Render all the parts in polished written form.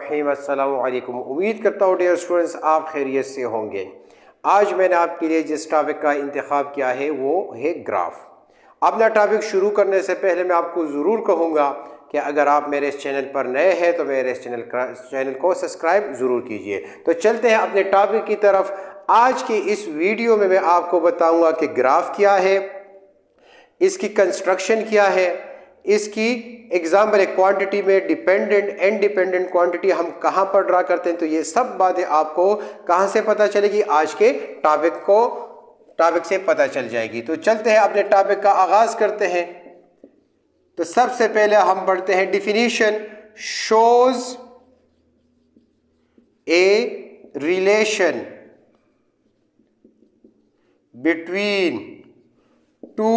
रहीम। अस्सलामु अलैकुम। उम्मीद करता हूँ डियर स्टूडेंट्स आप खैरियत से होंगे। आज मैंने आपके लिए जिस टॉपिक का इंतखाब किया है वो है ग्राफ। अपना टॉपिक शुरू करने से पहले मैं आपको ज़रूर कहूँगा कि अगर आप मेरे इस चैनल पर नए हैं तो मेरे इस चैनल को सब्सक्राइब ज़रूर कीजिए। तो चलते हैं अपने टॉपिक की तरफ। आज की इस वीडियो में मैं आपको बताऊँगा कि ग्राफ क्या है, इसकी कंस्ट्रक्शन क्या है, इसकी एग्जाम्पल एक क्वांटिटी में डिपेंडेंट एंड डिपेंडेंट क्वांटिटी हम कहाँ पर ड्रा करते हैं। तो ये सब बातें आपको कहाँ से पता चलेगी, आज के टॉपिक से पता चल जाएगी। तो चलते हैं अपने टॉपिक का आगाज करते हैं। तो सबसे पहले हम पढ़ते हैं definition. Shows a relation between two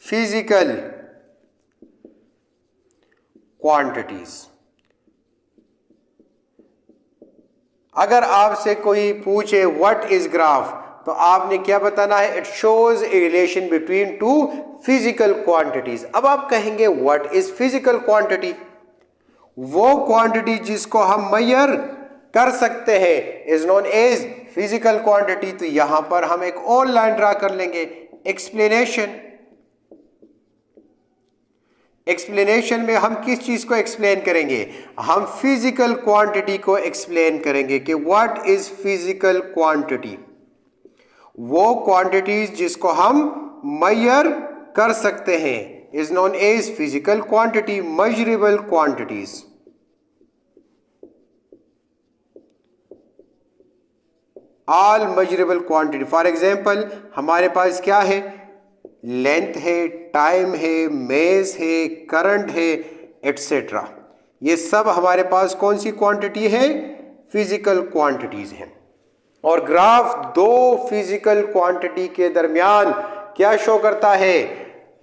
physical quantities. अगर आपसे कोई पूछे व्हाट इज ग्राफ तो आपने क्या बताना है, it shows a relation between two physical quantities. अब आप कहेंगे व्हाट इज फिजिकल क्वांटिटी? वो क्वांटिटी जिसको हम मेजर कर सकते हैं is known as physical quantity. तो यहां पर हम एक और लाइन ड्रा कर लेंगे। एक्सप्लेनेशन में हम किस चीज को एक्सप्लेन करेंगे? हम फिजिकल क्वांटिटी को एक्सप्लेन करेंगे कि व्हाट इज फिजिकल क्वांटिटी। वो क्वांटिटीज जिसको हम मेजर कर सकते हैं is known as physical quantity, measurable quantities. All measurable quantity. For example हमारे पास क्या है, लेंथ है, टाइम है, मेस है, करंट है, एटसेट्रा। ये सब हमारे पास कौन सी क्वांटिटी है? फिजिकल क्वांटिटीज हैं। और ग्राफ दो फिजिकल क्वांटिटी के दरमियान क्या शो करता है?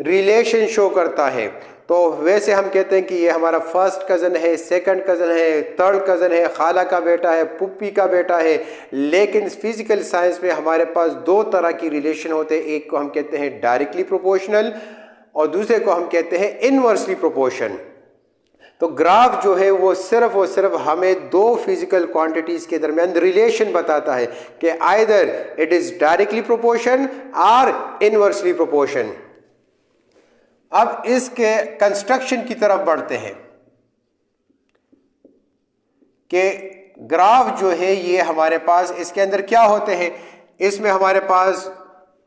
रिलेशन शो करता है। तो वैसे हम कहते हैं कि ये हमारा फर्स्ट कज़न है, सेकंड कज़न है, थर्ड कज़न है, खाला का बेटा है, पुप्पी का बेटा है। लेकिन फिजिकल साइंस में हमारे पास दो तरह की रिलेशन होते हैं। एक को हम कहते हैं डायरेक्टली प्रोपोर्शनल और दूसरे को हम कहते हैं इनवर्सली प्रोपोर्शन। तो ग्राफ जो है वो सिर्फ और सिर्फ हमें दो फिजिकल क्वांटिटीज के दरमियान रिलेशन बताता है कि either it is directly proportion और इनवर्सली प्रोपोर्शन। अब इसके कंस्ट्रक्शन की तरफ बढ़ते हैं कि ग्राफ जो है ये हमारे पास इसके अंदर क्या होते हैं। इसमें हमारे पास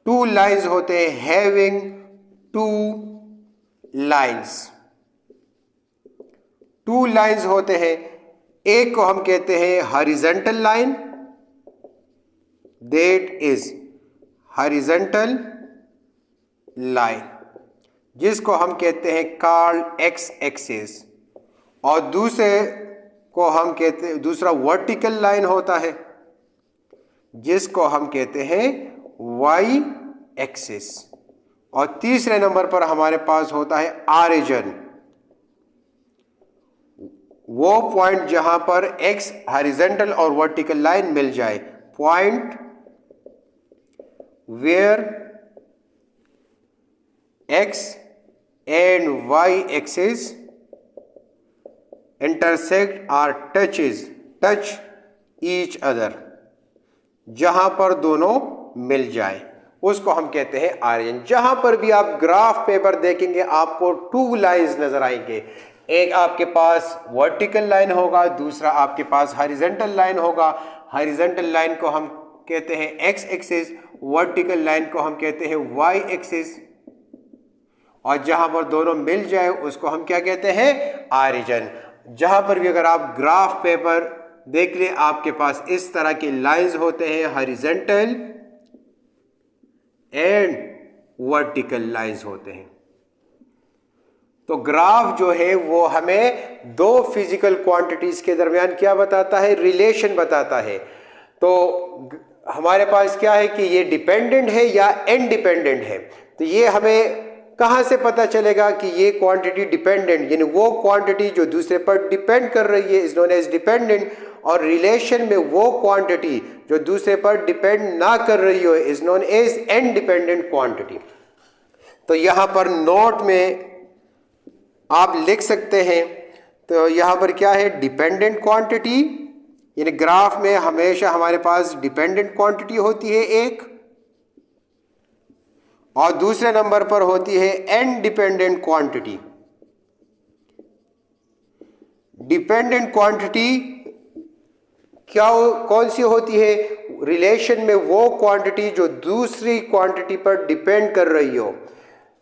टू लाइंस होते हैं, having two lines. Two lines होते हैं। एक को हम कहते हैं horizontal line, that is horizontal line, जिसको हम कहते हैं कॉल्ड एक्स एक्सिस। और दूसरे को हम कहते हैं, दूसरा वर्टिकल लाइन होता है जिसको हम कहते हैं वाई एक्सिस। और तीसरे नंबर पर हमारे पास होता है ऑरिजिन, वो पॉइंट जहां पर एक्स हॉरिजॉन्टल और वर्टिकल लाइन मिल जाए, point where x and y axis intersect और टच ईच अदर। जहां पर दोनों मिल जाए उसको हम कहते हैं ऑरिजिन। जहां पर भी आप ग्राफ पेपर देखेंगे आपको टू लाइंस नजर आएंगे। एक आपके पास वर्टिकल लाइन होगा, दूसरा आपके पास हॉरिजॉन्टल लाइन होगा। हॉरिजॉन्टल लाइन को हम कहते हैं एक्स एक्सिस, वर्टिकल लाइन को हम कहते हैं वाई एक्सिस। और जहां पर दोनों मिल जाए उसको हम क्या कहते हैं? ऑरिजिन। जहां पर भी अगर आप ग्राफ पेपर देख लें आपके पास इस तरह के लाइंस होते हैं, हॉरिजॉन्टल एंड वर्टिकल लाइंस होते हैं। तो ग्राफ जो है वो हमें दो फिजिकल क्वांटिटीज के दरमियान क्या बताता है? रिलेशन बताता है। तो हमारे पास क्या है कि ये डिपेंडेंट है या इनडिपेंडेंट है। तो ये हमें कहां से पता चलेगा कि ये क्वांटिटी डिपेंडेंट, यानी वो क्वांटिटी जो दूसरे पर डिपेंड कर रही है इज नोन एज डिपेंडेंट, और रिलेशन में वो क्वांटिटी जो दूसरे पर डिपेंड ना कर रही हो is known as independent quantity. तो यहां पर नोट में आप लिख सकते हैं तो यहाँ पर क्या है, डिपेंडेंट क्वांटिटी, यानी ग्राफ में हमेशा हमारे पास डिपेंडेंट क्वांटिटी होती है एक, और दूसरे नंबर पर होती है इंडिपेंडेंट क्वांटिटी। डिपेंडेंट क्वांटिटी क्या कौन सी होती है, रिलेशन में वो क्वांटिटी जो दूसरी क्वांटिटी पर डिपेंड कर रही हो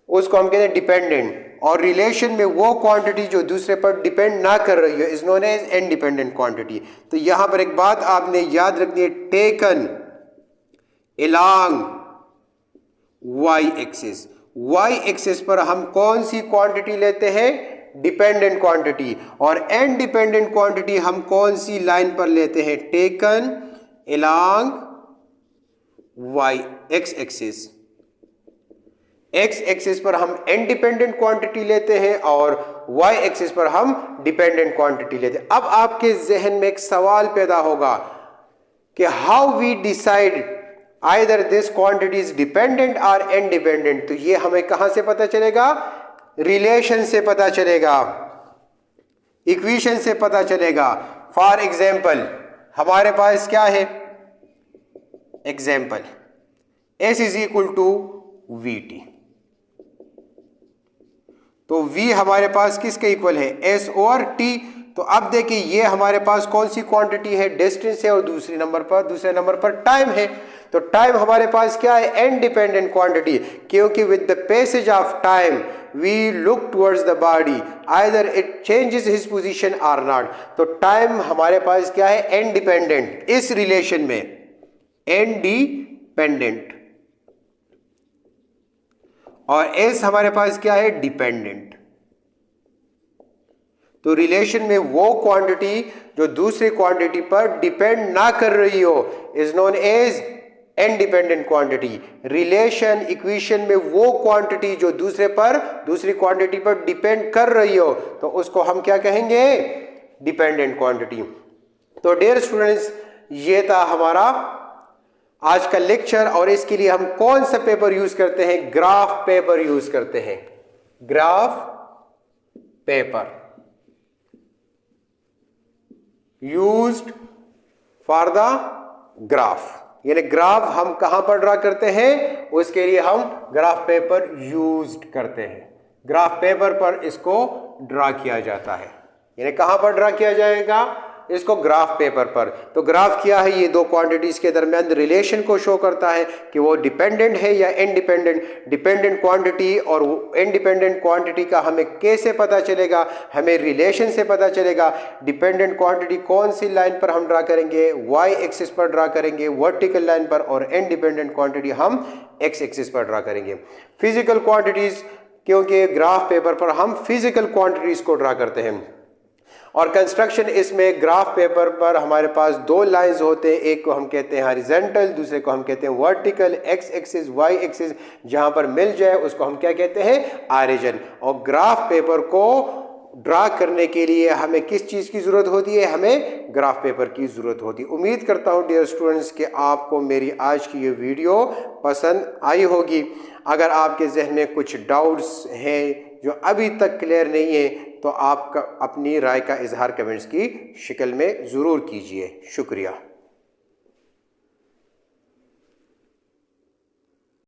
उसको हम कहते हैं डिपेंडेंट, और रिलेशन में वो क्वांटिटी जो दूसरे पर डिपेंड ना कर रही हो is known as independent quantity. तो यहां पर एक बात आपने याद रखनी है, taken along y axis. Y axis पर हम कौन सी क्वांटिटी लेते हैं, डिपेंडेंट क्वांटिटी, और इंडिपेंडेंट क्वांटिटी हम कौन सी लाइन पर लेते हैं, taken along y x axis. X axis पर हम इंडिपेंडेंट क्वांटिटी लेते हैं और वाई एक्सिस पर हम डिपेंडेंट क्वांटिटी लेते हैं। अब आपके जहन में एक सवाल पैदा होगा कि how we decide either this quantity is dependent और इंडिपेंडेंट। तो ये हमें कहां से पता चलेगा, रिलेशन से पता चलेगा, इक्वेशन से पता चलेगा। फॉर एग्जाम्पल हमारे पास क्या है, example S is equal to VT, तो V हमारे पास किसके इक्वल है, S और T। तो अब देखिए ये हमारे पास कौन सी क्वांटिटी है, डिस्टेंस है, और दूसरे नंबर पर टाइम है। तो टाइम हमारे पास क्या है, इंडिपेंडेंट क्वांटिटी, क्योंकि with the passage of time we look towards the body either it changes his position और नॉट। तो टाइम हमारे पास क्या है, इंडिपेंडेंट, इस रिलेशन में इंडिपेंडेंट, और S हमारे पास क्या है, डिपेंडेंट। तो रिलेशन में वो क्वांटिटी जो दूसरी क्वांटिटी पर डिपेंड ना कर रही हो is known as independent quantity. Relation equation में वो क्वांटिटी जो दूसरी क्वांटिटी पर डिपेंड कर रही हो तो उसको हम क्या कहेंगे, डिपेंडेंट क्वांटिटी। तो डियर स्टूडेंट्स, ये था हमारा आज का लेक्चर, और इसके लिए हम कौन सा पेपर यूज करते हैं, ग्राफ पेपर यूज करते हैं, graph paper used for the graph, यानी ग्राफ हम कहां पर ड्रा करते हैं, उसके लिए हम ग्राफ पेपर यूज्ड करते हैं। ग्राफ पेपर पर इसको ड्रा किया जाता है, यानी कहां पर ड्रा किया जाएगा, इसको ग्राफ पेपर पर। तो ग्राफ क्या है, ये दो क्वांटिटीज के दरमियान रिलेशन को शो करता है कि वो डिपेंडेंट है या इंडिपेंडेंट। डिपेंडेंट क्वांटिटी और इंडिपेंडेंट क्वांटिटी का हमें कैसे पता चलेगा, हमें रिलेशन से पता चलेगा। डिपेंडेंट क्वांटिटी कौन सी लाइन पर हम ड्रा करेंगे, वाई एक्सिस पर ड्रा करेंगे, वर्टिकल लाइन पर, और इंडिपेंडेंट क्वांटिटी हम एक्स एक्सिस पर ड्रा करेंगे। फिजिकल क्वांटिटीज, क्योंकि ग्राफ पेपर पर हम फिजिकल क्वांटिटीज को ड्रा करते हैं। और कंस्ट्रक्शन, इसमें ग्राफ पेपर पर हमारे पास दो लाइंस होते हैं, एक को हम कहते हैं हॉरिजॉन्टल, दूसरे को हम कहते हैं vertical, x axis y axis, जहां पर मिल जाए उसको हम क्या कहते हैं, ऑरिजिन। और ग्राफ पेपर को ड्रा करने के लिए हमें किस चीज़ की ज़रूरत होती है, हमें ग्राफ पेपर की ज़रूरत होती है। उम्मीद करता हूं डियर स्टूडेंट्स कि आपको मेरी आज की ये वीडियो पसंद आई होगी। अगर आपके जहन में कुछ डाउट्स हैं जो अभी तक क्लियर नहीं है तो आप अपनी राय का इजहार कमेंट्स की शक्ल में ज़रूर कीजिए। शुक्रिया।